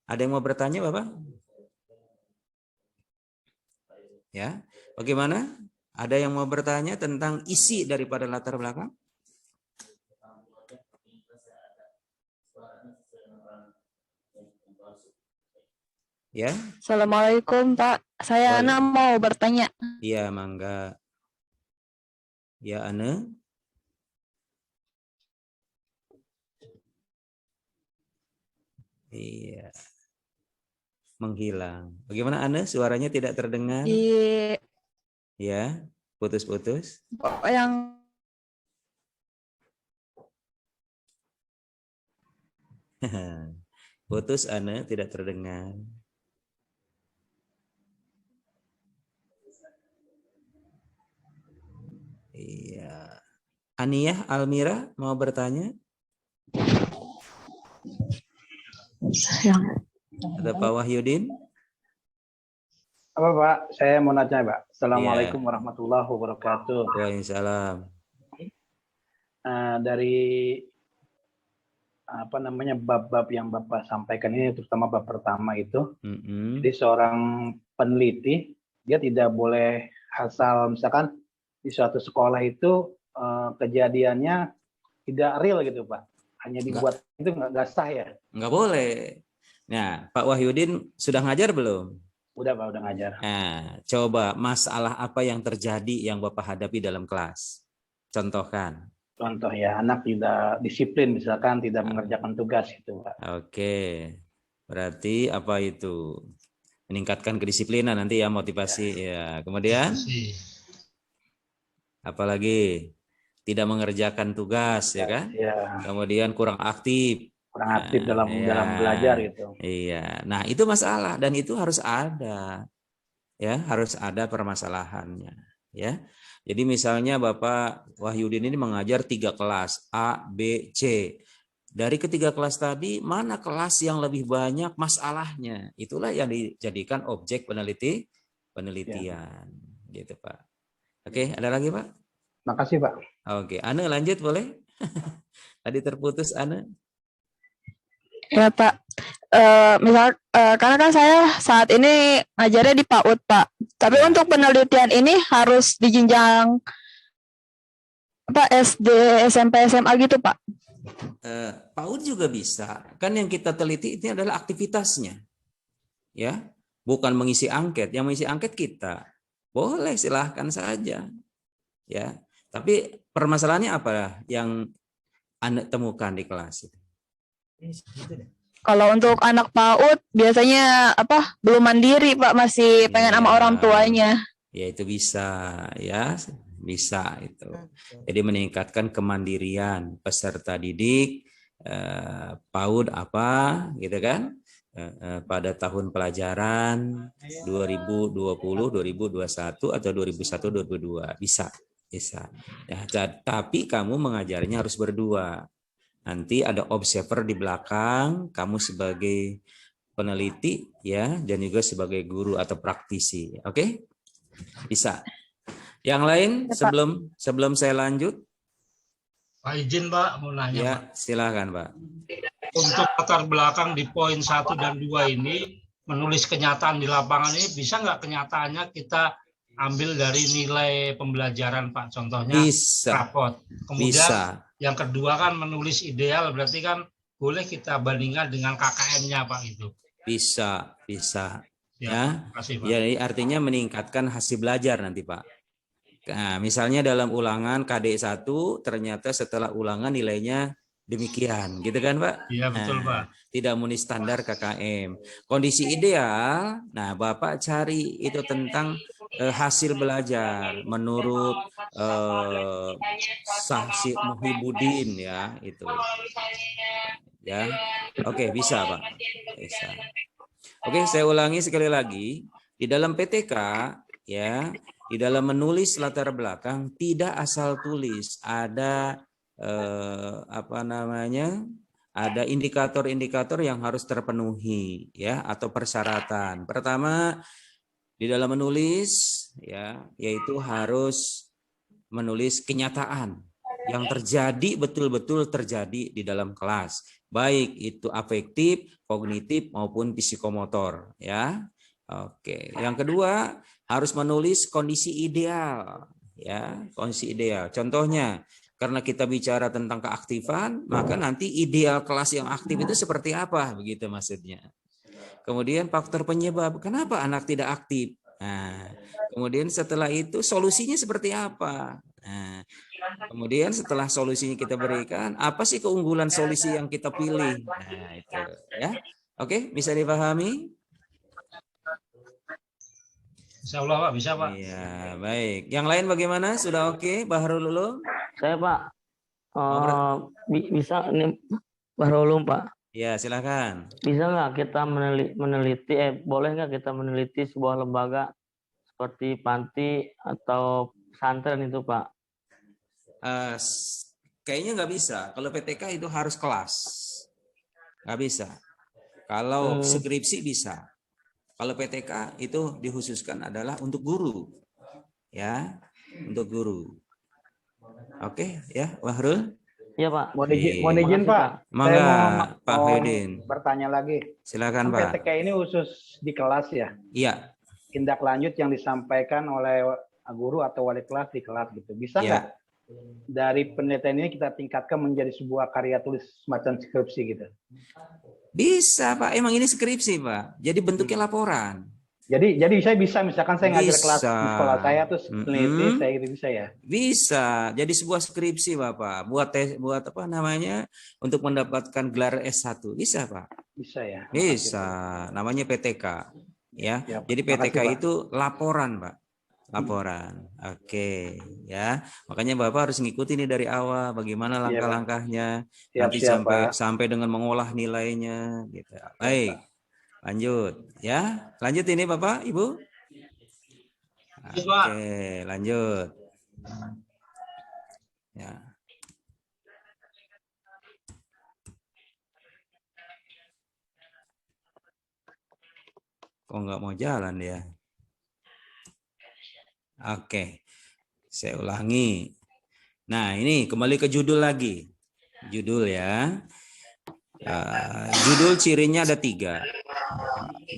Ada yang mau bertanya, Bapak? Ya, bagaimana? Ada yang mau bertanya tentang isi daripada latar belakang? Ya. Assalamualaikum Pak. Saya Ana mau bertanya. Iya, mangga. Ya, Ana. Iya. Menghilang. Bagaimana Ana? Suaranya tidak terdengar? Ya, putus-putus. Yang putus Ana, tidak terdengar. Iya. Aniyah Almira mau bertanya? Ada Pak Wahyudin? Apa Pak? Saya mau nanya Pak. Assalamualaikum warahmatullahi wabarakatuh. Waalaikumsalam. Dari apa namanya bab-bab yang Bapak sampaikan ini, terutama bab pertama itu, jadi seorang peneliti dia tidak boleh asal misalkan di suatu sekolah itu kejadiannya tidak real gitu Pak, hanya dibuat itu nggak sah ya? Nggak boleh. Nah, Pak Wahyudin sudah ngajar belum? Udah Pak, udah ngajar. Nah, coba masalah apa yang terjadi yang Bapak hadapi dalam kelas? Contohkan. Contoh ya, anak tidak disiplin misalkan, tidak mengerjakan tugas itu Pak. Oke, berarti apa itu? Meningkatkan kedisiplinan nanti ya, motivasi ya. Kemudian apalagi tidak mengerjakan tugas ya kan? Ya. Kemudian kurang aktif. Kurang aktif dalam belajar gitu. Iya. Nah, itu masalah dan itu harus ada. Ya, harus ada permasalahannya, ya. Jadi misalnya Bapak Wahyudin ini mengajar 3 kelas A, B, C. Dari ketiga kelas tadi, mana kelas yang lebih banyak masalahnya? Itulah yang dijadikan objek penelitian, gitu Pak. Oke, ada lagi Pak? Makasih Pak. Oke, Ane lanjut boleh? Tadi terputus Ane. Ya Pak. Karena kan saya saat ini ngajarnya di PAUD Pak. Tapi untuk penelitian ini harus di jenjang SD, SMP, SMA gitu Pak. PAUD juga bisa. Kan yang kita teliti ini adalah aktivitasnya. Ya, bukan mengisi angket. Yang mengisi angket kita. Boleh, silahkan saja. Ya, tapi permasalahannya apa yang Anda temukan di kelas itu? Kalau untuk anak PAUD biasanya belum mandiri Pak, masih pengen sama orang tuanya. Ya itu bisa ya, bisa itu. Jadi meningkatkan kemandirian peserta didik PAUD apa gitu kan pada tahun pelajaran 2020, 2021 atau 2001, 2002 bisa. Ya, tapi kamu mengajarnya harus berdua. Nanti ada observer di belakang, kamu sebagai peneliti ya, dan juga sebagai guru atau praktisi. Oke? Bisa. Yang lain sebelum saya lanjut? Pak izin Pak, mau nanya ya, Pak. Silakan Pak. Untuk latar belakang di poin 1 dan 2 ini, menulis kenyataan di lapangan ini, bisa nggak kenyataannya kita ambil dari nilai pembelajaran Pak? Contohnya rapot. Kemudian yang kedua kan menulis ideal, berarti kan boleh kita bandingkan dengan KKM-nya Pak itu. Bisa. Ya, kasih, Pak. Jadi artinya meningkatkan hasil belajar nanti Pak. Nah, misalnya dalam ulangan KD1 ternyata setelah ulangan nilainya demikian, gitu kan Pak? Iya betul Pak. Tidak memenuhi standar KKM. Kondisi ideal, nah Bapak cari itu tentang hasil belajar menurut Sahsi Muhibudin ya itu. Ya, oke bisa Pak. Bisa. Oke, saya ulangi sekali lagi. Di dalam PTK ya, di dalam menulis latar belakang tidak asal tulis, ada ada indikator-indikator yang harus terpenuhi ya atau persyaratan. Pertama, di dalam menulis ya yaitu harus menulis kenyataan yang terjadi betul-betul terjadi di dalam kelas, baik itu afektif, kognitif maupun psikomotor, ya. Oke, yang kedua harus menulis kondisi ideal, ya, kondisi ideal. Contohnya, karena kita bicara tentang keaktifan, maka nanti ideal kelas yang aktif itu seperti apa, begitu maksudnya. Kemudian faktor penyebab, kenapa anak tidak aktif? Nah, kemudian setelah itu solusinya seperti apa? Nah, kemudian setelah solusinya kita berikan, apa sih keunggulan solusi yang kita pilih? Nah, itu ya. Oke, bisa dipahami? Insya Allah Pak, bisa Pak. Iya, baik. Yang lain bagaimana? Sudah oke, Bahrul Ulum? Saya Pak, bisa ini Bahrul Ulum Pak. Ya, silakan. Bisa nggak kita meneliti, boleh nggak kita meneliti sebuah lembaga seperti panti atau pesantren itu Pak? Kayaknya nggak bisa. Kalau PTK itu harus kelas. Nggak bisa. Kalau skripsi bisa. Kalau PTK itu dikhususkan adalah untuk guru, ya, untuk guru. Oke, ya, Wahrul. Iya Pak. Mohon izin Pak. Mangga, Saya Pak Haidin. Bertanya lagi. Silakan Pak. PTK ini khusus di kelas ya? Iya. Tindak lanjut yang disampaikan oleh guru atau wali kelas di kelas gitu. Bisa nggak dari penelitian ini kita tingkatkan menjadi sebuah karya tulis semacam skripsi gitu? Bisa Pak, emang ini skripsi Pak. Jadi bentuknya laporan. Jadi saya bisa, misalkan saya ngajar kelas di sekolah saya terus peneliti saya gitu, bisa ya? Bisa. Jadi sebuah skripsi Bapak, buat apa namanya, untuk mendapatkan gelar S1. Bisa Pak. Bisa ya. Bisa. Namanya PTK. Ya. Jadi PTK itu laporan Pak. Laporan. Oke, ya. Makanya Bapak harus ngikuti ini dari awal bagaimana langkah-langkahnya. Nanti sampai dengan mengolah nilainya gitu. Baik. Lanjut, ya. Lanjut ini Bapak, Ibu. Oke, lanjut. Ya. Kok nggak mau jalan ya? Oke, saya ulangi. Nah, ini kembali ke judul lagi. Judul ya. Judul cirinya ada 3.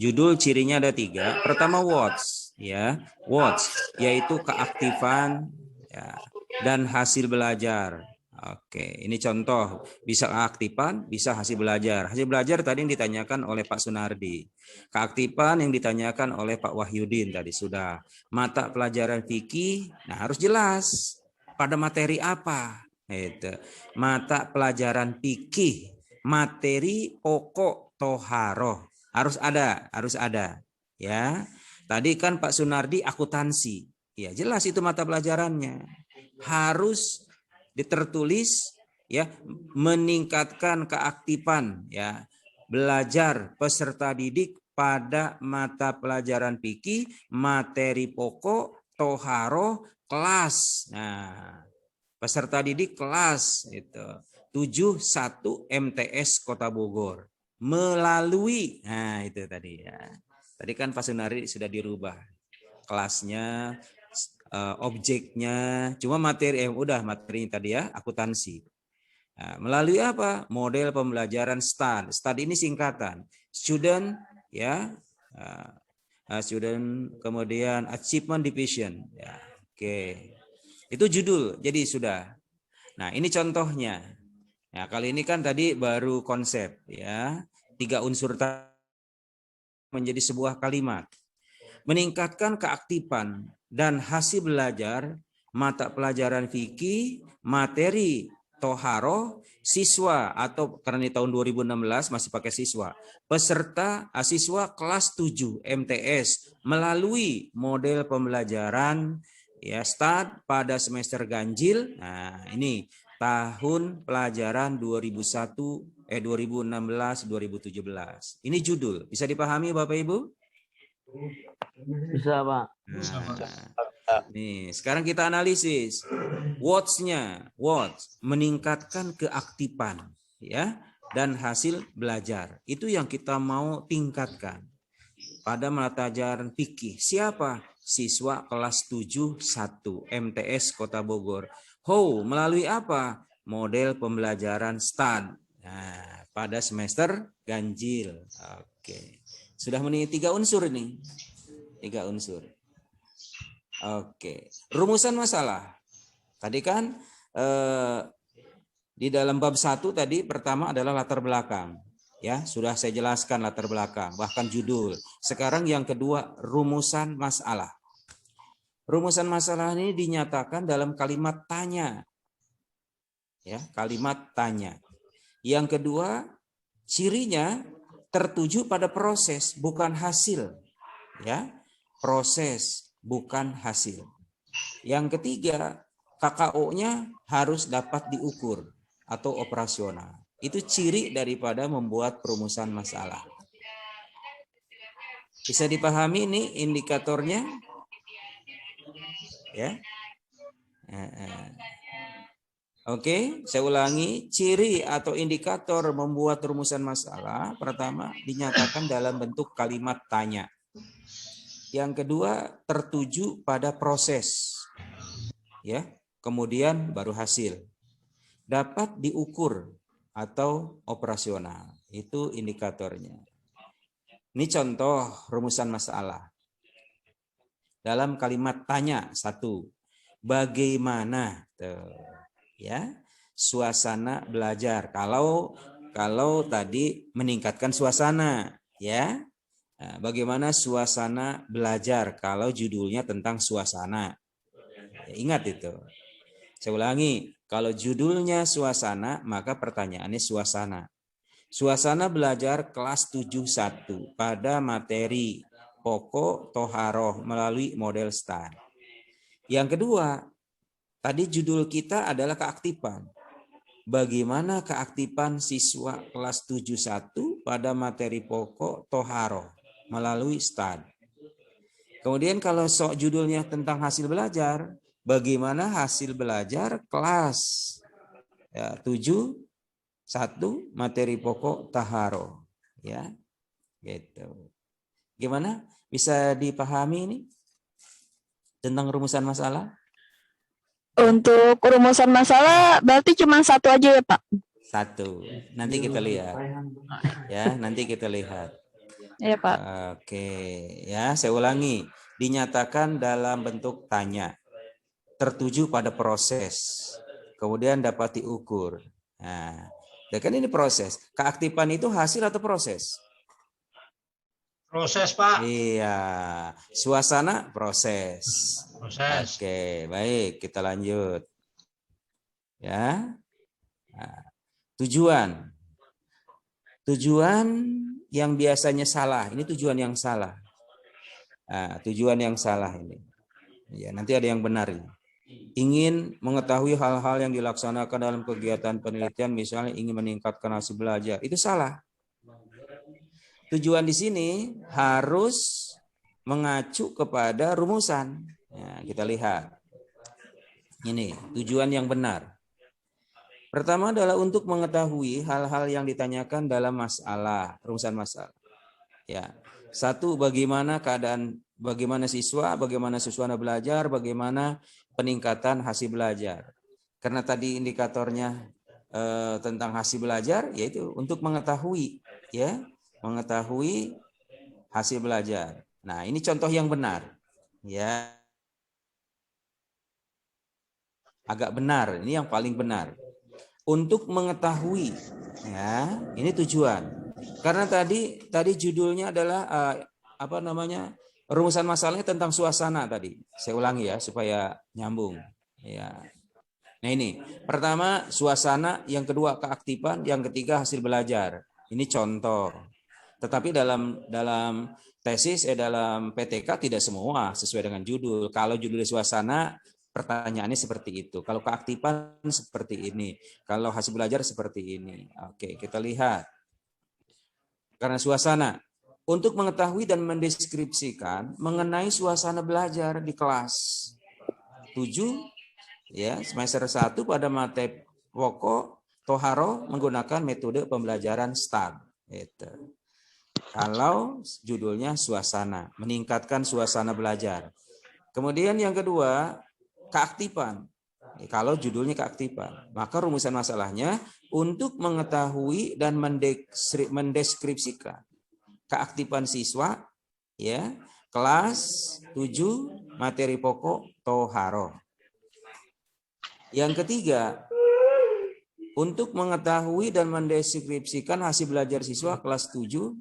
Judul cirinya ada 3. Pertama watch, ya. Watch, yaitu keaktifan ya, dan hasil belajar. Oke, ini contoh, bisa keaktifan, bisa hasil belajar. Hasil belajar tadi yang ditanyakan oleh Pak Sunardi. Keaktifan yang ditanyakan oleh Pak Wahyudin tadi sudah. Mata pelajaran fikih, nah harus jelas pada materi apa. Itu. Mata pelajaran fikih, materi pokok toharoh. Harus ada. Ya. Tadi kan Pak Sunardi akuntansi. Ya, jelas itu mata pelajarannya. Harus ditertulis ya, meningkatkan keaktifan ya, belajar peserta didik pada mata pelajaran fikih, materi pokok, toharoh, kelas. Nah, peserta didik kelas itu 71 MTS Kota Bogor melalui, nah itu tadi ya. Tadi kan Pak Sunari sudah dirubah kelasnya, objeknya, cuma materi materinya tadi ya, akuntansi. Nah, melalui apa? Model pembelajaran STAD. STAD ini singkatan, student ya, student, kemudian achievement division. Ya, oke. Itu judul. Jadi sudah. Nah, ini contohnya. Nah, kali ini kan tadi baru konsep ya. 3 unsur menjadi sebuah kalimat. Meningkatkan keaktifan dan hasil belajar mata pelajaran fikih, materi toharoh, siswa atau karena di tahun 2016 masih pakai siswa, peserta siswa kelas 7 MTS melalui model pembelajaran ya STAD pada semester ganjil. Nah, ini tahun pelajaran 2016-2017. Ini judul. Bisa dipahami Bapak Ibu? Bisa Pak. Nah, nih, sekarang kita analisis. Watch-nya, meningkatkan keaktifan ya dan hasil belajar. Itu yang kita mau tingkatkan pada mata pelajaran fikih. Siapa? Siswa kelas 7 1 MTS Kota Bogor How melalui apa? Model pembelajaran STAD. Nah, pada semester ganjil. Oke. Sudah memenuhi 3 unsur ini. 3 unsur. Oke. Rumusan masalah. Tadi kan di dalam bab 1 tadi pertama adalah latar belakang. Ya, sudah saya jelaskan latar belakang, bahkan judul. Sekarang yang kedua, rumusan masalah. Rumusan masalah ini dinyatakan dalam kalimat tanya. Ya, kalimat tanya. Yang kedua, cirinya tertuju pada proses, bukan hasil. Ya, proses, bukan hasil. Yang ketiga, KKO-nya harus dapat diukur atau operasional. Itu ciri daripada membuat perumusan masalah. Bisa dipahami ini indikatornya? Ya. Oke, saya ulangi. Ciri atau indikator membuat rumusan masalah, pertama dinyatakan dalam bentuk kalimat tanya. Yang kedua, tertuju pada proses. Ya, kemudian baru hasil. Dapat diukur atau operasional. Itu indikatornya. Ini contoh rumusan masalah. Dalam kalimat tanya 1. Bagaimana ya suasana belajar? Kalau tadi meningkatkan suasana, ya. Nah, bagaimana suasana belajar kalau judulnya tentang suasana? Ya, ingat itu. Saya ulangi, kalau judulnya suasana, maka pertanyaannya suasana. Suasana belajar kelas 71 pada materi pokok toharoh melalui model STAR. Yang kedua, tadi judul kita adalah keaktifan. Bagaimana keaktifan siswa kelas 71 pada materi pokok toharoh melalui STAR. Kemudian kalau judulnya tentang hasil belajar, bagaimana hasil belajar kelas 71 materi pokok taharo, ya, gitu. Gimana? Bisa dipahami ini tentang rumusan masalah? Untuk rumusan masalah berarti cuma 1 aja ya Pak? 1. Nanti kita lihat. Ya, nanti kita lihat. Iya Pak. Oke, ya, saya ulangi. Dinyatakan dalam bentuk tanya. Tertuju pada proses. Kemudian dapat diukur. Nah, ya kan ini proses. Keaktifan itu hasil atau proses? Proses, Pak. Iya. Suasana proses. Proses. Oke, baik. Kita lanjut. Ya. Nah, tujuan. Tujuan yang biasanya salah. Ini tujuan yang salah. Nah, tujuan yang salah ini. Ya, nanti ada yang benar ini. Ingin mengetahui hal-hal yang dilaksanakan dalam kegiatan penelitian, misalnya ingin meningkatkan hasil belajar, itu salah. Tujuan di sini harus mengacu kepada rumusan. Nah, kita lihat. Ini tujuan yang benar. Pertama adalah untuk mengetahui hal-hal yang ditanyakan dalam masalah, rumusan masalah. Ya. 1, bagaimana keadaan, bagaimana siswa suasana belajar, bagaimana peningkatan hasil belajar. Karena tadi indikatornya tentang hasil belajar, yaitu untuk mengetahui, ya, mengetahui hasil belajar. Nah, ini contoh yang benar, ya, agak benar. Ini yang paling benar. Untuk mengetahui, ya, ini tujuan. Karena tadi judulnya adalah rumusan masalahnya tentang suasana tadi. Saya ulangi ya supaya nyambung. Ya. Nah ini, pertama suasana, yang kedua keaktifan, yang ketiga hasil belajar. Ini contoh. Tetapi dalam tesis dalam PTK tidak semua sesuai dengan judul. Kalau judul suasana, pertanyaannya seperti itu. Kalau keaktifan seperti ini. Kalau hasil belajar seperti ini. Oke, kita lihat. Karena suasana, untuk mengetahui dan mendeskripsikan mengenai suasana belajar di kelas 7 ya, semester 1 pada materi pokok toharo menggunakan metode pembelajaran STAR. Gitu. Kalau judulnya suasana, meningkatkan suasana belajar. Kemudian yang kedua, keaktifan. Kalau judulnya keaktifan, maka rumusan masalahnya untuk mengetahui dan mendeskripsikan keaktifan siswa, ya, kelas 7 materi pokok toharoh. Yang ketiga, untuk mengetahui dan mendeskripsikan hasil belajar siswa kelas 7,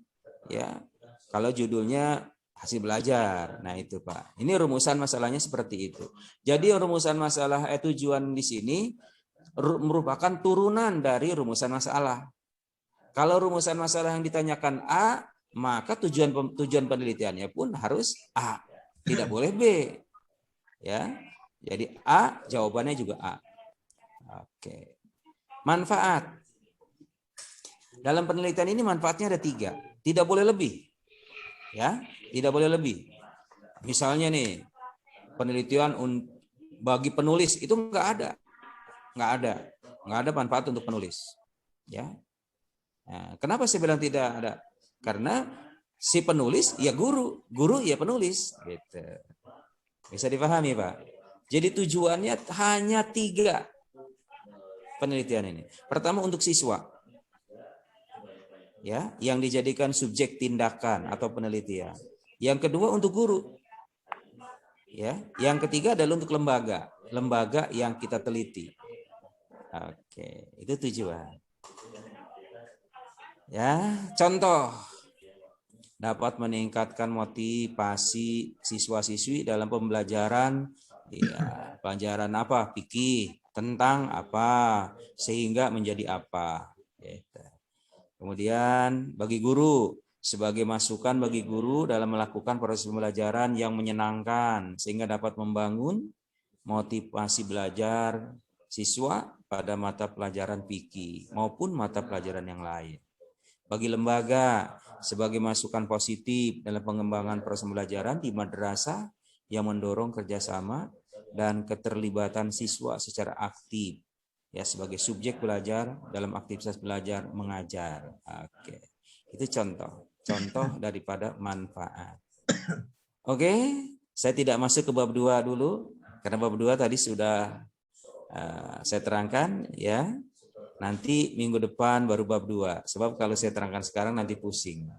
ya, kalau judulnya hasil belajar. Nah itu Pak. Ini rumusan masalahnya seperti itu. Jadi rumusan masalah tujuan di sini merupakan turunan dari rumusan masalah. Kalau rumusan masalah yang ditanyakan A, maka tujuan penelitiannya pun harus A. Tidak boleh B. Ya. Jadi A, jawabannya juga A. Oke. Manfaat. Dalam penelitian ini manfaatnya ada 3. Tidak boleh lebih. Ya, tidak boleh lebih. Misalnya nih, penelitian bagi penulis itu nggak ada manfaat untuk penulis. Ya, nah, kenapa saya bilang tidak ada? Karena si penulis ya guru ya penulis. Gitu. Bisa dipahami Pak? Jadi tujuannya hanya 3 penelitian ini. Pertama untuk siswa. Ya, yang dijadikan subjek tindakan atau penelitian. Yang kedua untuk guru. Ya, yang ketiga adalah untuk lembaga yang kita teliti. Oke, itu tujuan. Ya, contoh dapat meningkatkan motivasi siswa-siswi dalam pembelajaran. Ya, pelajaran apa? Fikih tentang apa sehingga menjadi apa. Gitu. Kemudian bagi guru, sebagai masukan bagi guru dalam melakukan proses pembelajaran yang menyenangkan sehingga dapat membangun motivasi belajar siswa pada mata pelajaran fikih maupun mata pelajaran yang lain. Bagi lembaga, sebagai masukan positif dalam pengembangan proses pembelajaran di madrasah yang mendorong kerjasama dan keterlibatan siswa secara aktif. Ya, sebagai subjek belajar dalam aktivitas belajar mengajar. Oke. Itu contoh daripada manfaat. Oke, saya tidak masuk ke bab 2 dulu karena bab 2 tadi sudah saya terangkan ya. Nanti minggu depan baru bab 2. Sebab kalau saya terangkan sekarang nanti pusing.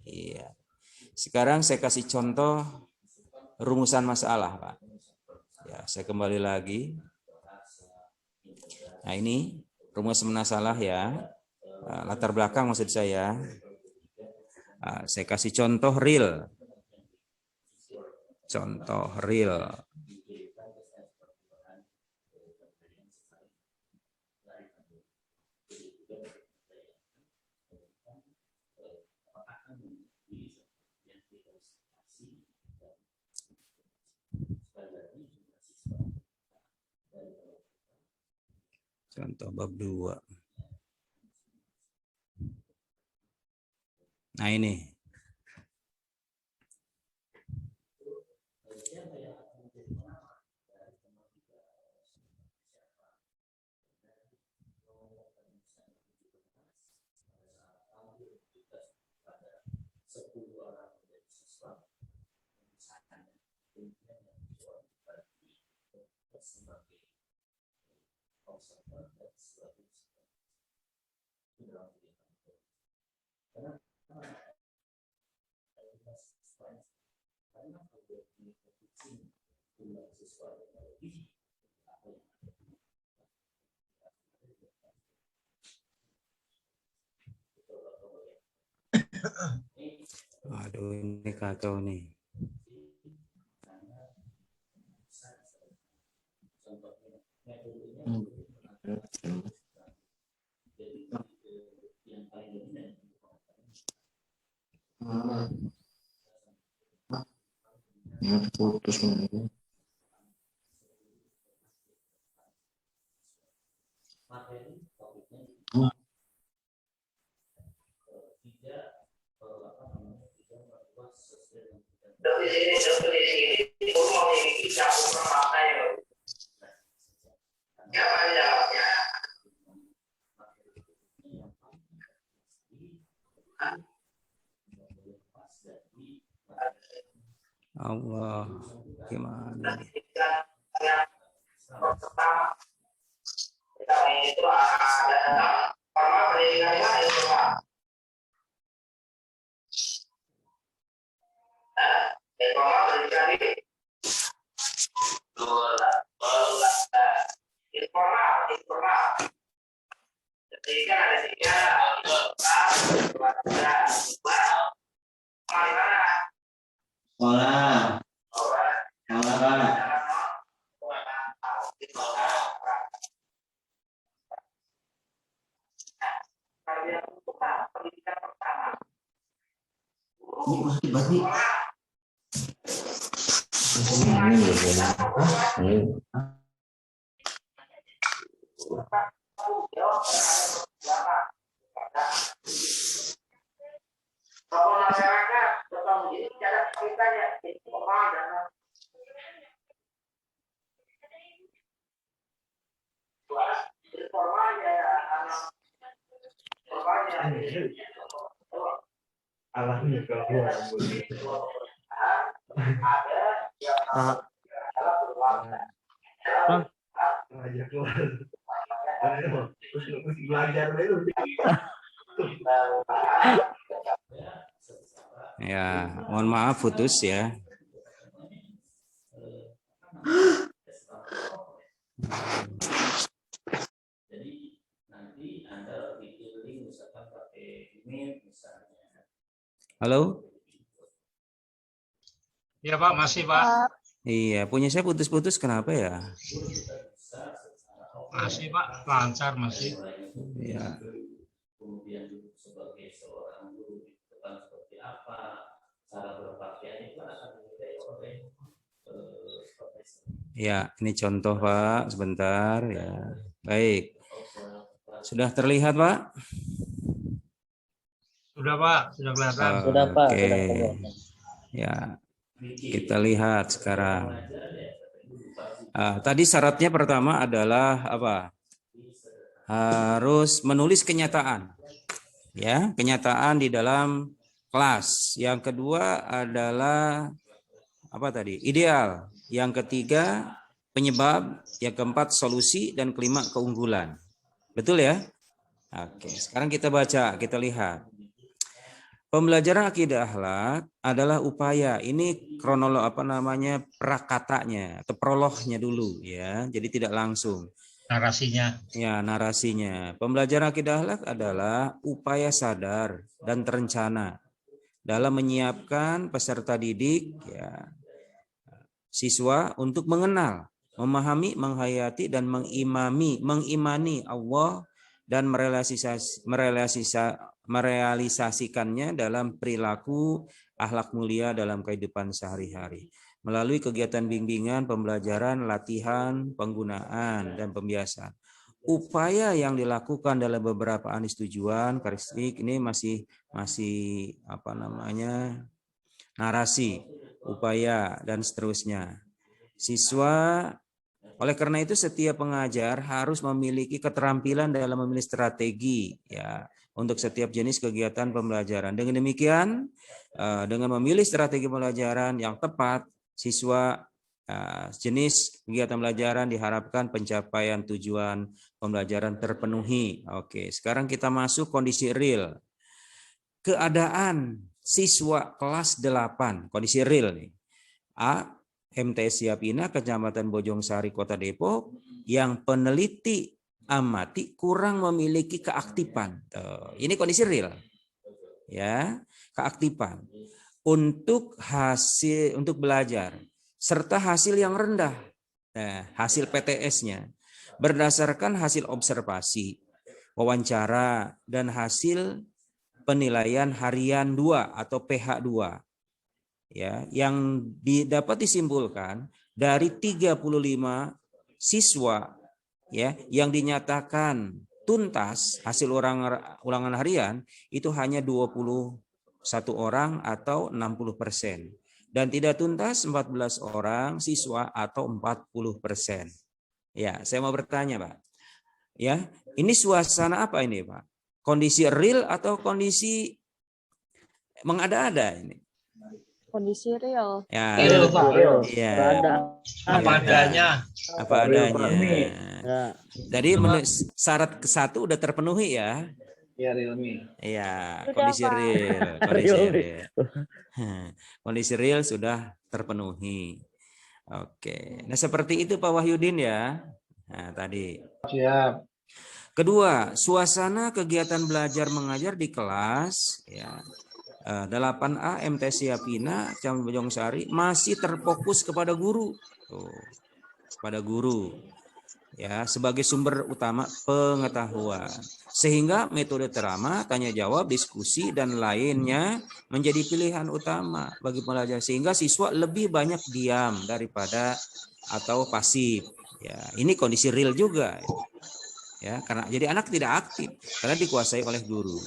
Iya. Sekarang saya kasih contoh rumusan masalah, Pak. Ya, saya kembali lagi. Nah ini rumus masalah ya, latar belakang maksud saya. Saya kasih contoh real. Contoh real. Contoh bab 2. Nah ini. Aduh, ini kacau nih. Putus Allah, gimana? Sekolah. Ya, mohon maaf putus ya. Halo? Iya Pak, masih Pak. Iya, punya saya putus-putus kenapa ya? Masih Pak, lancar masih. Ya. Ya, ini contoh Pak, sebentar ya. Baik. Sudah terlihat Pak? Sudah Pak, sudah kelihatan. Sudah Pak. Oke. Sudah. Ya, kita lihat sekarang. Tadi syaratnya pertama adalah apa? Harus menulis kenyataan. Ya, kenyataan di dalam kelas. Yang kedua adalah apa tadi? Ideal. Yang ketiga penyebab, yang keempat solusi, dan kelima keunggulan. Betul ya? Oke, sekarang kita baca, kita lihat. Pembelajaran akidah akhlak adalah upaya. Ini kronolog prakatanya atau prolognya dulu ya. Jadi tidak langsung. Narasinya. Ya, narasinya. Pembelajaran akidah akhlak adalah upaya sadar dan terencana dalam menyiapkan peserta didik ya, siswa untuk mengenal, memahami, menghayati, dan mengimani Allah dan merealisasikannya dalam perilaku akhlak mulia dalam kehidupan sehari-hari. Melalui kegiatan bimbingan, pembelajaran, latihan, penggunaan, dan pembiasaan. Upaya yang dilakukan dalam beberapa anis tujuan, karakteristik ini masih narasi, upaya, dan seterusnya. Siswa, oleh karena itu setiap pengajar harus memiliki keterampilan dalam memilih strategi ya untuk setiap jenis kegiatan pembelajaran. Dengan demikian, dengan memilih strategi pembelajaran yang tepat, siswa jenis kegiatan pembelajaran diharapkan pencapaian tujuan pembelajaran terpenuhi. Oke, sekarang kita masuk kondisi real. Keadaan siswa kelas 8, kondisi real nih. A. MTS Siapina, Kecamatan Bojong Sari, Kota Depok, yang peneliti amati kurang memiliki keaktifan. Ini kondisi real. Ya, keaktifan untuk belajar serta hasil yang rendah. Hasil PTS-nya berdasarkan hasil observasi, wawancara, dan hasil penilaian harian 2 atau PH2 ya, yang dapat disimpulkan dari 35 siswa ya yang dinyatakan tuntas hasil ulangan harian itu hanya 21 orang atau 60%, dan tidak tuntas 14 orang siswa atau 40%. Ya, saya mau bertanya Pak. Ya, ini suasana apa ini Pak? Kondisi real atau kondisi mengada-ada ini? Kondisi real. Ya, Real, Pak. iya. Apa adanya. Apa adanya. Ya. Jadi syarat ke-1 udah terpenuhi ya. Ya, realme. Iya, Sudah, kondisi Pak. real, kondisi real. Kondisi real sudah terpenuhi. Oke. Nah, seperti itu Pak Wahyudin ya. Nah, tadi. Siap. Kedua, suasana kegiatan belajar mengajar di kelas ya. 8A MTC Apina Kecamatan Bojongsari masih terfokus kepada guru. Tuh, pada guru ya sebagai sumber utama pengetahuan. Sehingga metode terama, tanya jawab, diskusi dan lainnya menjadi pilihan utama bagi pelajar sehingga siswa lebih banyak diam daripada atau pasif. Ya, ini kondisi real juga. Ya, karena jadi anak tidak aktif karena dikuasai oleh guru.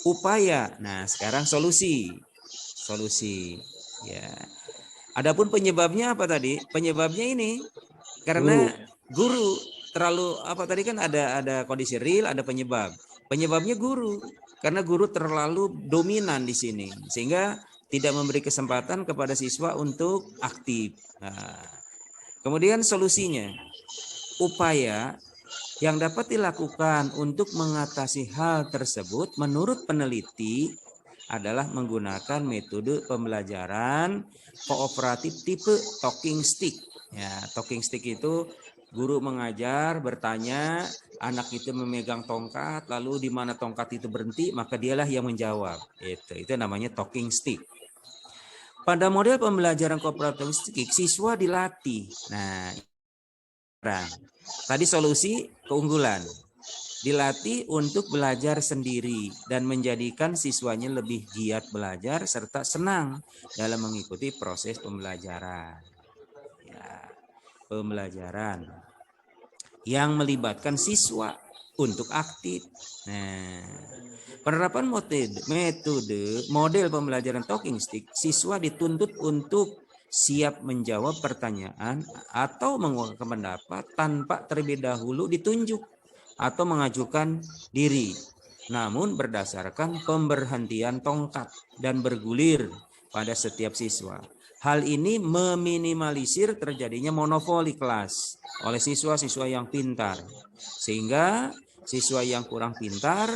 Upaya. Nah, sekarang solusi. Ya. Adapun penyebabnya apa tadi? Penyebabnya ini karena guru terlalu apa tadi kan ada kondisi real, ada penyebab. Penyebabnya guru. Karena guru terlalu dominan di sini sehingga tidak memberi kesempatan kepada siswa untuk aktif. Nah, kemudian solusinya. Upaya yang dapat dilakukan untuk mengatasi hal tersebut menurut peneliti adalah menggunakan metode pembelajaran kooperatif tipe talking stick. Ya, talking stick itu guru mengajar, bertanya, anak itu memegang tongkat, lalu di mana tongkat itu berhenti, maka dialah yang menjawab. Itu namanya talking stick. Pada model pembelajaran kooperatif stick, siswa dilatih. Nah, tadi solusi keunggulan. Dilatih untuk belajar sendiri dan menjadikan siswanya lebih giat belajar serta senang dalam mengikuti proses pembelajaran. Ya, pembelajaran yang melibatkan siswa untuk aktif. Nah, penerapan metode model pembelajaran talking stick, siswa dituntut untuk siap menjawab pertanyaan atau mengungkapkan pendapat tanpa terlebih dahulu ditunjuk atau mengajukan diri, namun berdasarkan pemberhentian tongkat dan bergulir pada setiap siswa. Hal ini meminimalisir terjadinya monopoli kelas oleh siswa-siswa yang pintar, sehingga siswa yang kurang pintar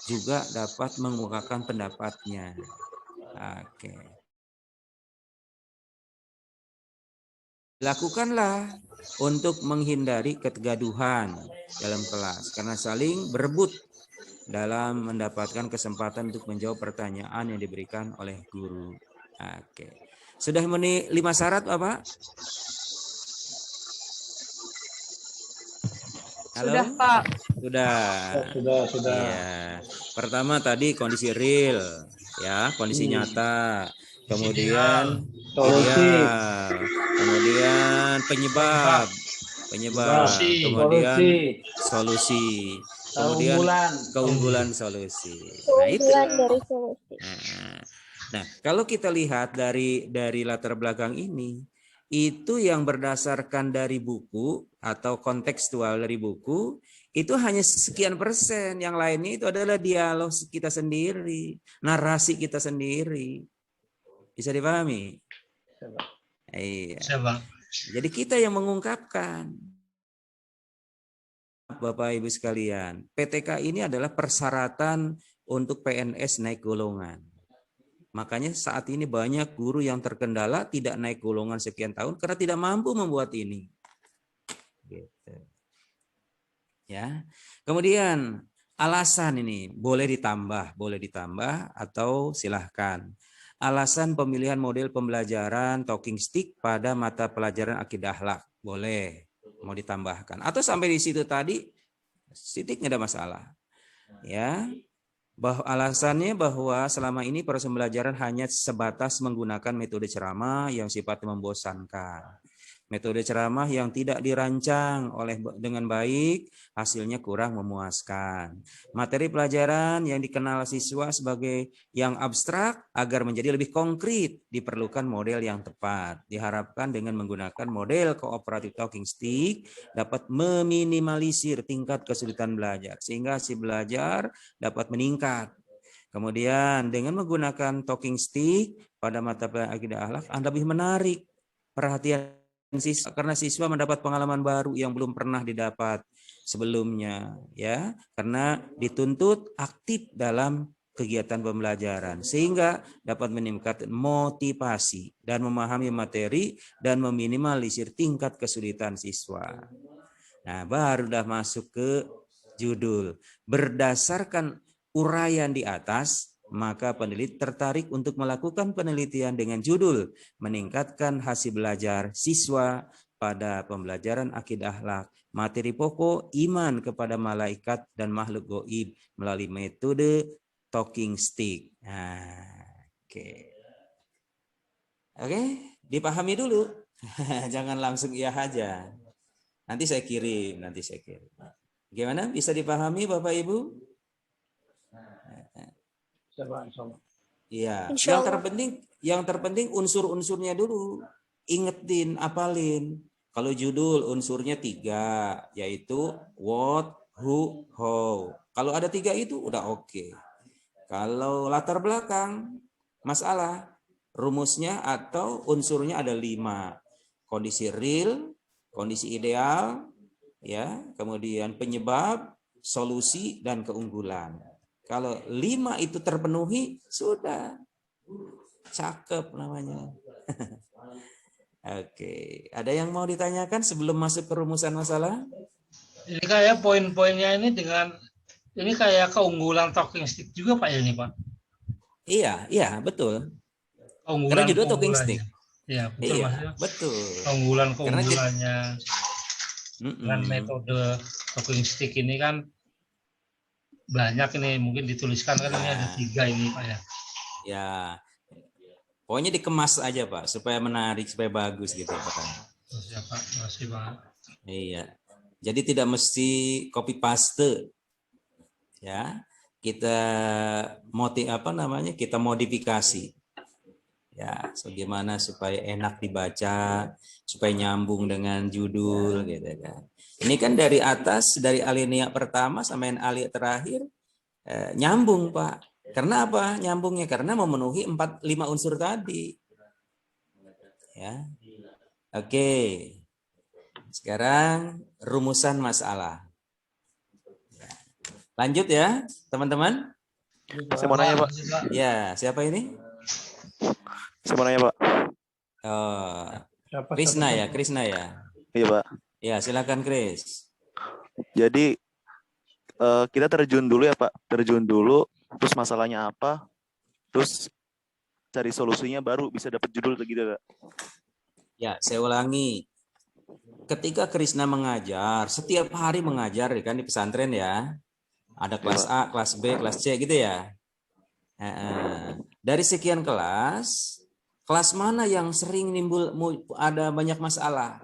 juga dapat mengungkapkan pendapatnya. Oke. Lakukanlah untuk menghindari kegaduhan dalam kelas karena saling berebut dalam mendapatkan kesempatan untuk menjawab pertanyaan yang diberikan oleh guru. Oke. Sudah memenuhi 5 syarat, Bapak? Halo? Sudah, Pak. Sudah. Iya. Pertama tadi kondisi real, ya, kondisi nyata. Kemudian ideal, kemudian penyebab, kemudian solusi, kemudian keunggulan solusi. Nah, itu. Dari solusi. Nah, kalau kita lihat dari latar belakang ini, itu yang berdasarkan dari buku atau kontekstual dari buku, itu hanya sekian persen. Yang lainnya itu adalah dialog kita sendiri, narasi kita sendiri. Bisa dipahami? Iya. Jadi kita yang mengungkapkan. Bapak Ibu sekalian, PTK ini adalah persyaratan untuk PNS naik golongan. Makanya saat ini banyak guru yang terkendala tidak naik golongan sekian tahun karena tidak mampu membuat ini. Gitu. Ya. Kemudian alasan ini boleh ditambah atau silahkan. Alasan pemilihan model pembelajaran talking stick pada mata pelajaran akidah akhlak boleh mau ditambahkan atau sampai di situ tadi titik nggak ada masalah. Ya. Alasannya bahwa selama ini proses pembelajaran hanya sebatas menggunakan metode ceramah yang sifatnya membosankan. Metode ceramah yang tidak dirancang dengan baik, hasilnya kurang memuaskan. Materi pelajaran yang dikenal siswa sebagai yang abstrak agar menjadi lebih konkret, diperlukan model yang tepat. Diharapkan dengan menggunakan model cooperative talking stick dapat meminimalisir tingkat kesulitan belajar sehingga si belajar dapat meningkat. Kemudian dengan menggunakan talking stick pada mata pelajaran akidah akhlak akan lebih menarik perhatian siswa karena siswa mendapat pengalaman baru yang belum pernah didapat sebelumnya, ya, karena dituntut aktif dalam kegiatan pembelajaran sehingga dapat meningkatkan motivasi dan memahami materi dan meminimalisir tingkat kesulitan siswa. Nah, baru dah masuk ke judul. Berdasarkan uraian di atas, maka peneliti tertarik untuk melakukan penelitian dengan judul meningkatkan hasil belajar siswa pada pembelajaran akidah akhlak, materi pokok iman kepada malaikat dan makhluk gaib melalui metode talking stick. Oke, dipahami dulu. Jangan langsung iya aja. Nanti saya kirim. Gimana? Bisa dipahami Bapak Ibu? Iya, yang terpenting unsur-unsurnya dulu. Ingetin, apalin. Kalau judul unsurnya 3, yaitu what, who, how. Kalau ada 3 itu udah oke. Kalau latar belakang masalah, rumusnya atau unsurnya ada 5. Kondisi real, kondisi ideal, ya, kemudian penyebab, solusi, dan keunggulan. Kalau 5 itu terpenuhi, sudah cakep namanya. Oke, ada yang mau ditanyakan sebelum masuk ke rumusan masalah? Ini kayak poin-poinnya ini dengan ini kayak keunggulan talking stick juga Pak ya ini Pak? Iya, betul. Keunggulan, karena judul talking stick. Iya, betul iya, maksudnya. Betul. Keunggulannya dengan metode talking stick ini kan banyak ini, mungkin dituliskan kan ini ada 3 ini Pak ya. Ya. Pokoknya dikemas aja Pak, supaya menarik, supaya bagus gitu Pak. Ya Pak, makasih Pak. Iya. Jadi tidak mesti copy paste. Ya. Kita kita modifikasi. Ya, bagaimana supaya enak dibaca, supaya nyambung dengan judul gitu kan. Ini kan dari atas, dari alinea pertama sampai alinea terakhir nyambung Pak. Karena apa? Nyambungnya karena memenuhi 4-5 unsur tadi. Ya. Oke. Sekarang rumusan masalah. Lanjut ya, teman-teman. Saya mau nanya, Pak. Ya, siapa ini? Saya mau nanya, Pak. Krisna ya. Iya, Pak. Ya, silakan Kris. Jadi kita terjun dulu ya, Pak. Terjun dulu. Terus masalahnya apa, terus cari solusinya baru bisa dapat judul gitu, Kak. Ya, saya ulangi. Ketika Krisna mengajar, setiap hari mengajar kan di pesantren ya. Ada kelas A, kelas B, kelas C gitu ya. Dari sekian kelas mana yang sering ada banyak masalah?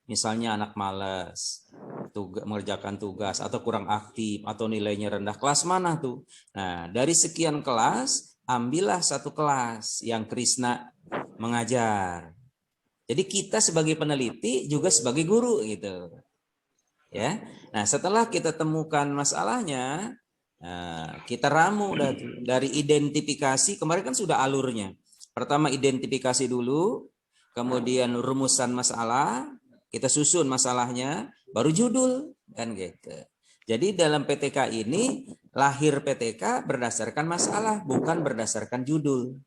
Misalnya anak malas, mengerjakan tugas atau kurang aktif atau nilainya rendah, kelas mana tuh? Nah, dari sekian kelas ambillah satu kelas yang Krisna mengajar. Jadi kita sebagai peneliti juga sebagai guru gitu. Ya. Nah, setelah kita temukan masalahnya, kita ramu dari identifikasi. Kemarin kan sudah alurnya. Pertama identifikasi dulu, kemudian rumusan masalah, kita susun masalahnya, baru judul kan gitu. Jadi dalam PTK ini lahir PTK berdasarkan masalah, bukan berdasarkan judul.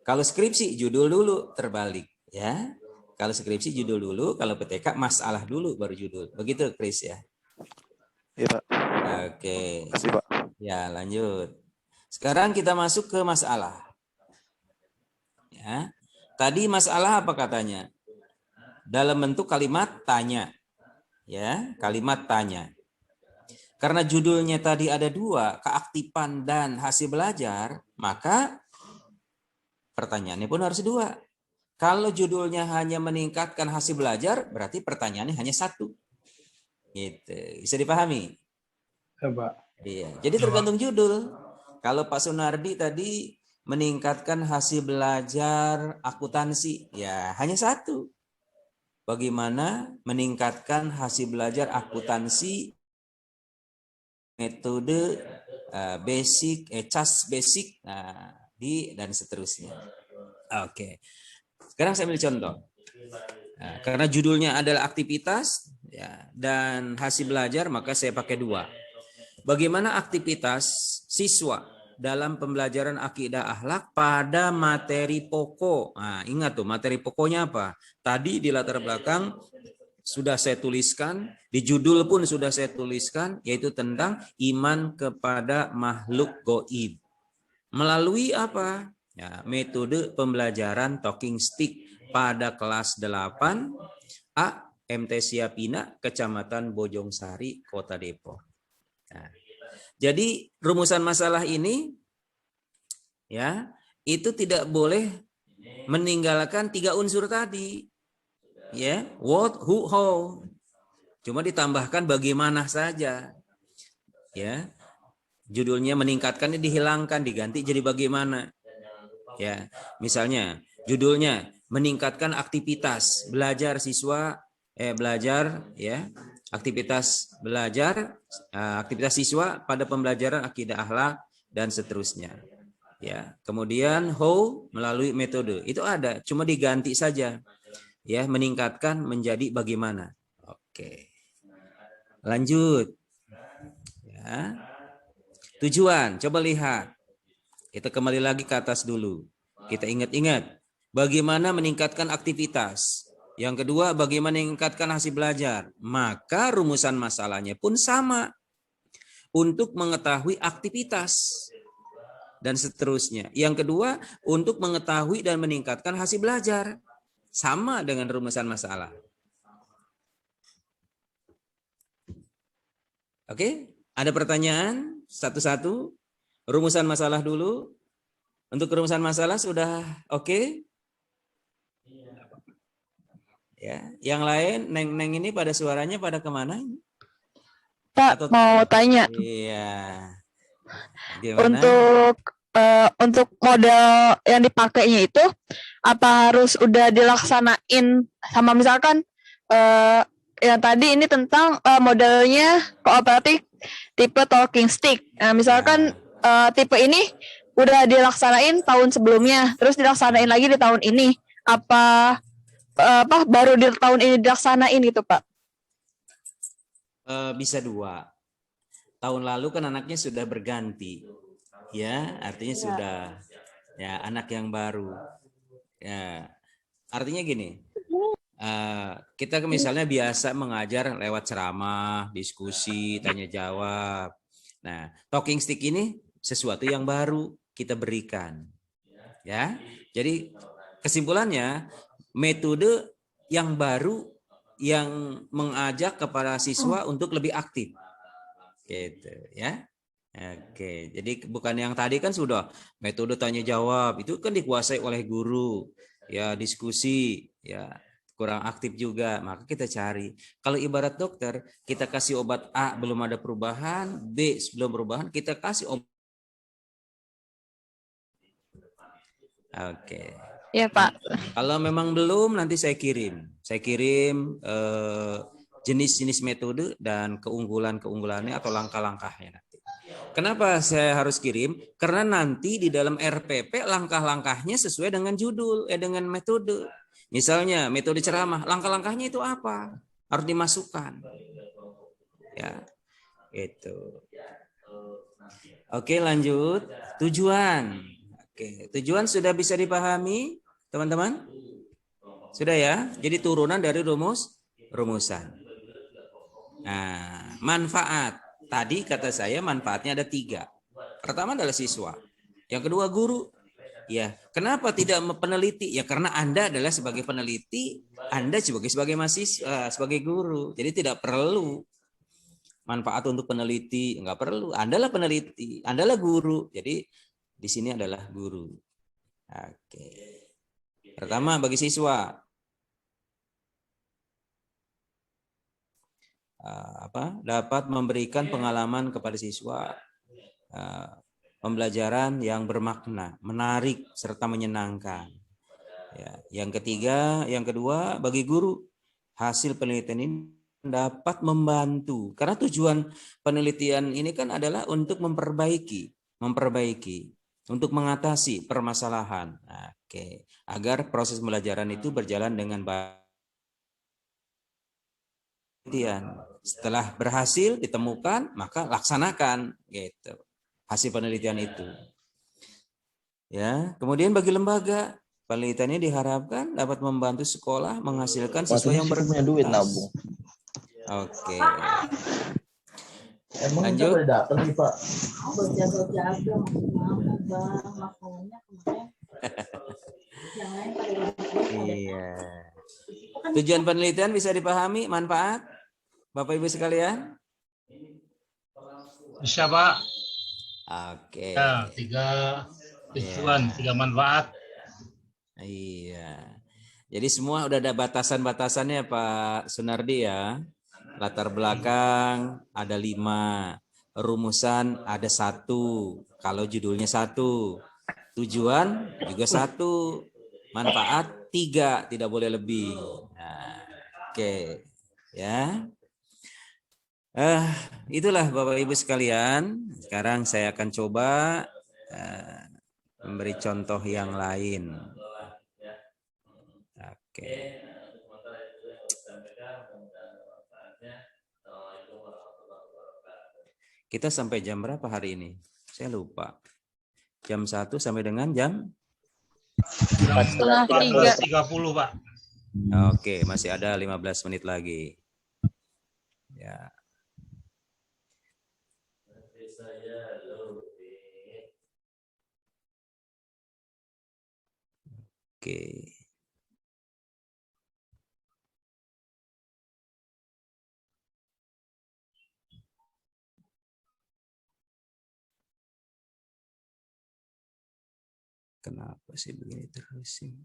Kalau skripsi judul dulu, terbalik ya. Kalau skripsi judul dulu, kalau PTK masalah dulu baru judul. Begitu Kris ya. Iya, Pak. Oke. Makasih, Pak. Ya, lanjut. Sekarang kita masuk ke masalah. Ya. Tadi masalah apa katanya? Dalam bentuk kalimat tanya. Ya, kalimat tanya. Karena judulnya tadi ada 2, keaktifan dan hasil belajar, maka pertanyaannya pun harus 2. Kalau judulnya hanya meningkatkan hasil belajar, berarti pertanyaannya hanya 1. Gitu. Bisa dipahami? Coba. Iya. Jadi tergantung judul. Kalau Pak Sunardi tadi meningkatkan hasil belajar akuntansi, ya hanya 1. Bagaimana meningkatkan hasil belajar akuntansi metode basic, CAS basic, dan seterusnya. Oke. Sekarang saya ambil contoh. Nah, karena judulnya adalah aktivitas ya, dan hasil belajar, maka saya pakai 2. Bagaimana aktivitas siswa dalam pembelajaran akidah akhlak pada materi pokok. Nah, ingat tuh materi pokoknya apa? Tadi di latar belakang sudah saya tuliskan, di judul pun sudah saya tuliskan, yaitu tentang iman kepada makhluk gaib. Melalui apa? Ya, metode pembelajaran talking stick pada kelas 8 A MT Siapina, Kecamatan Bojongsari, Kota Depok. Nah, jadi rumusan masalah ini ya, itu tidak boleh meninggalkan 3 unsur tadi. Ya, what, who, how. Cuma ditambahkan bagaimana saja. Ya. Judulnya meningkatkannya dihilangkan, diganti jadi bagaimana. Ya, misalnya judulnya meningkatkan aktivitas belajar siswa belajar ya, aktivitas belajar aktivitas siswa pada pembelajaran akidah akhlak dan seterusnya. Ya, kemudian how melalui metode. Itu ada, cuma diganti saja. Ya, meningkatkan menjadi bagaimana. Oke. Lanjut. Ya. Tujuan, coba lihat. Kita kembali lagi ke atas dulu. Kita ingat-ingat bagaimana meningkatkan aktivitas. Yang kedua, bagaimana meningkatkan hasil belajar. Maka rumusan masalahnya pun sama. Untuk mengetahui aktivitas dan seterusnya. Yang kedua, untuk mengetahui dan meningkatkan hasil belajar. Sama dengan rumusan masalah. Oke, ada pertanyaan? Satu-satu. Rumusan masalah dulu. Untuk rumusan masalah sudah oke? Ya, yang lain, Neng ini pada suaranya pada kemana? Pak, atau mau tanya. Iya. Gimana? Untuk model yang dipakainya itu apa harus udah dilaksanain sama misalkan yang tadi ini tentang modelnya kooperatif tipe talking stick. Nah, misalkan tipe ini udah dilaksanain tahun sebelumnya, terus dilaksanain lagi di tahun ini. Apa baru di tahun ini dilaksanain gitu, Pak? Bisa 2. Tahun lalu kan anaknya sudah berganti. Ya, artinya sudah ya anak yang baru. Ya, artinya gini. Kita misalnya biasa mengajar lewat ceramah, diskusi, tanya jawab. Nah, talking stick ini sesuatu yang baru kita berikan. Ya. Jadi kesimpulannya metode yang baru yang mengajak kepada siswa untuk lebih aktif. Gitu, ya. Oke, jadi bukan yang tadi kan sudah metode tanya jawab itu kan dikuasai oleh guru, ya diskusi, ya kurang aktif juga, maka kita cari. Kalau ibarat dokter, kita kasih obat A belum ada perubahan, B belum perubahan, kita kasih obat. Oke. Ya Pak. Kalau memang belum, nanti saya kirim jenis-jenis metode dan keunggulannya atau langkah-langkahnya nanti. Kenapa saya harus kirim? Karena nanti di dalam RPP langkah-langkahnya sesuai dengan judul, dengan metode. Misalnya metode ceramah, langkah-langkahnya itu apa? Harus dimasukkan. Ya, itu. Oke, lanjut. Tujuan. Oke, tujuan sudah bisa dipahami, teman-teman? Sudah ya? Jadi turunan dari rumusan. Nah, manfaat. Tadi kata saya manfaatnya ada 3. Pertama adalah siswa. Yang kedua guru. Ya, kenapa tidak peneliti? Ya karena Anda adalah sebagai peneliti, Anda sebagai mahasiswa, sebagai guru. Jadi tidak perlu manfaat untuk peneliti, enggak perlu. Anda lah peneliti, Anda lah guru. Jadi di sini adalah guru. Oke. Pertama bagi siswa. Dapat memberikan pengalaman kepada siswa pembelajaran yang bermakna, menarik serta menyenangkan. Ya, yang kedua bagi guru hasil penelitian ini dapat membantu karena tujuan penelitian ini kan adalah untuk memperbaiki, untuk mengatasi permasalahan. Nah, Oke, agar proses pembelajaran itu berjalan dengan baik. Setelah berhasil ditemukan, maka laksanakan gitu hasil penelitian itu. Ya, kemudian bagi lembaga, penelitiannya diharapkan dapat membantu sekolah menghasilkan siswa yang berkualitas. Oke. Lanjut. Datang nih Pak. Iya. Tujuan penelitian bisa dipahami, manfaat, Bapak Ibu sekalian? Bisa Pak. Oke. Ya, 3 tujuan, 3 manfaat. Iya. Jadi semua udah ada batasan-batasannya Pak Sunardi ya. Latar belakang ada 5, rumusan ada 1, kalau judulnya 1, tujuan juga 1, manfaat 3, tidak boleh lebih. Nah, oke, ya. Itulah Bapak Ibu sekalian. Sekarang saya akan coba memberi contoh yang lain. Oke. Kita sampai jam berapa hari ini? Saya lupa. Jam 1 sampai dengan jam 14.30 Pak. Oke, masih ada 15 menit lagi. Ya. Oke. Kenapa sih begini terus sih?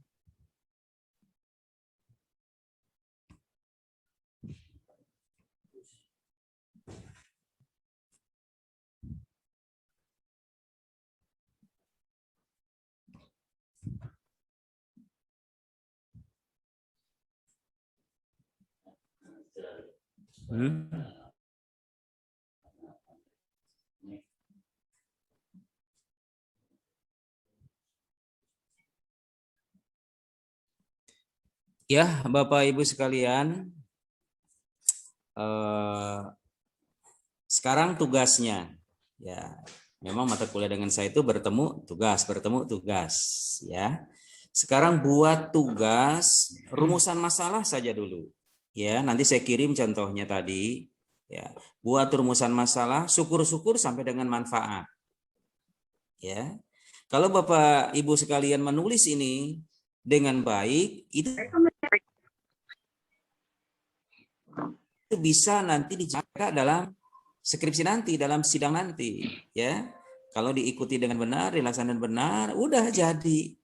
Ya, Bapak Ibu sekalian, sekarang tugasnya, ya, memang mata kuliah dengan saya itu bertemu tugas, ya. Sekarang buat tugas rumusan masalah saja dulu, ya. Nanti saya kirim contohnya tadi, ya. Buat rumusan masalah, syukur-syukur sampai dengan manfaat, ya. Kalau Bapak Ibu sekalian menulis ini dengan baik, itu bisa nanti dijaga dalam skripsi nanti, dalam sidang nanti, ya. Kalau diikuti dengan benar, dilaksanakan benar, udah jadi.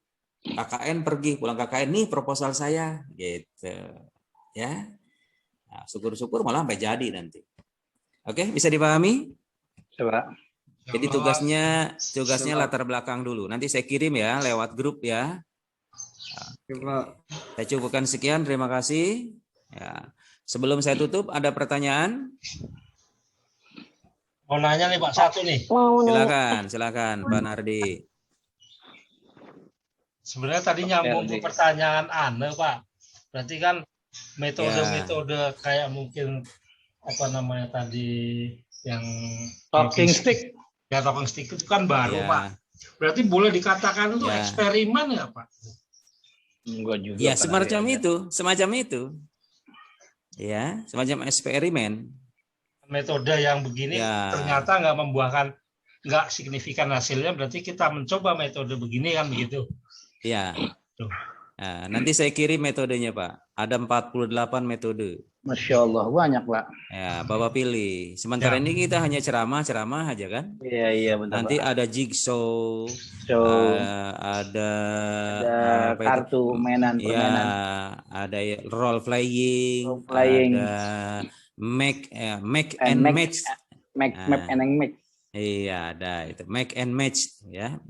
KKN pergi, pulang KKN nih proposal saya, gitu, ya. Nah, syukur-syukur malah sampai jadi nanti. Oke, bisa dipahami? Coba. Jadi tugasnya latar belakang dulu. Nanti saya kirim ya lewat grup ya. Coba. Saya cukupkan sekian, terima kasih. Ya. Sebelum saya tutup, ada pertanyaan? Mau nanya nih Pak, satu nih. Silakan Pak Nardi. Sebenarnya tadi nyambung ke pertanyaan Ane Pak. Berarti kan metode-metode kayak mungkin apa namanya tadi yang talking stick. Ya talking stick itu kan baru Pak. Berarti boleh dikatakan itu eksperimen ya Pak? Enggak juga. Ya semacam itu. Ya, semacam eksperimen. Metode yang begini ternyata nggak signifikan hasilnya, berarti kita mencoba metode begini kan begitu. Ya. Nah, nanti saya kirim metodenya Pak. Ada 48 metode. Masya Allah, banyak Pak. Ya, Bapak pilih. Sementara ini kita hanya ceramah aja kan? Iya betul. Nanti Pak. Ada jigsaw, ada kartu mainan. Ya, ada role playing, ada make and match. Map and match. Iya, ada itu make and match ya.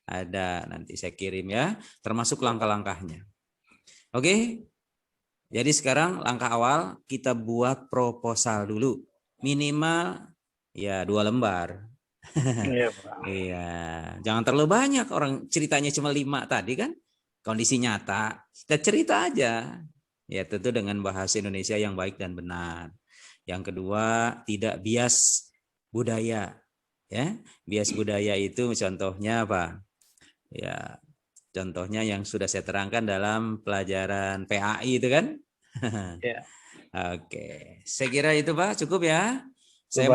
Ada, nanti saya kirim ya, termasuk langkah-langkahnya. Oke. Jadi sekarang langkah awal kita buat proposal dulu. Minimal ya 2 lembar. Iya, Pak. Iya, jangan terlalu banyak, orang ceritanya cuma 5 tadi kan. kondisi nyata, kita cerita aja. Ya tentu dengan bahasa Indonesia yang baik dan benar. Yang kedua, tidak bias budaya. Ya, bias budaya itu contohnya apa? Ya, contohnya yang sudah saya terangkan dalam pelajaran PAI itu kan? Ya. Oke, saya kira itu Pak cukup ya. Saya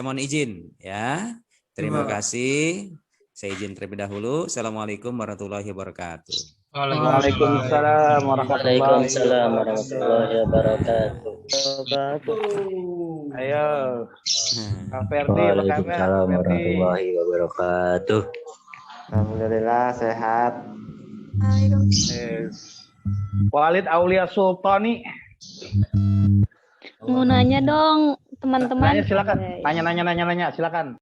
mohon izin ya. Terima kasih. Saya izin terlebih dahulu. Assalamualaikum warahmatullahi wabarakatuh. Waalaikumsalam warahmatullahi wabarakatuh. Ayo. Kak Ferdi, Waalaikumsalam warahmatullahi wabarakatuh. Alhamdulillah sehat. Walid Aulia Sultani. Mau nanya dong, teman-teman. Nanya silakan. Nanya silakan.